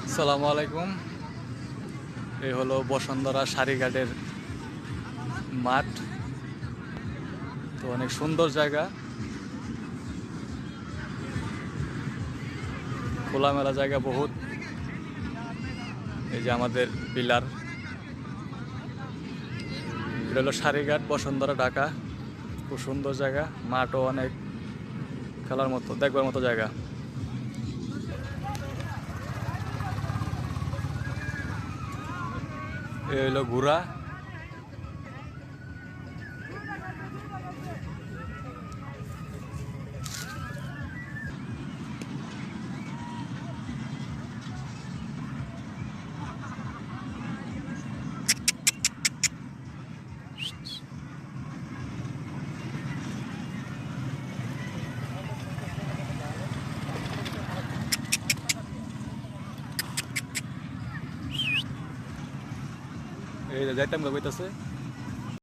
আসসালামু আলাইকুম। এই হলো বসুন্ধরা সারিঘাটের মাঠ। তো অনেক সুন্দর জায়গা, খোলামেলা জায়গা বহুত। এই যে আমাদের পিলার, এটা হলো সারিঘাট, বসুন্ধরা, ঢাকা। খুব সুন্দর জায়গা, মাঠও অনেক খেলার মতো, দেখবার মতো জায়গা। এই হলো ঘোড়া। এই যে যাইতাম কইতাছে।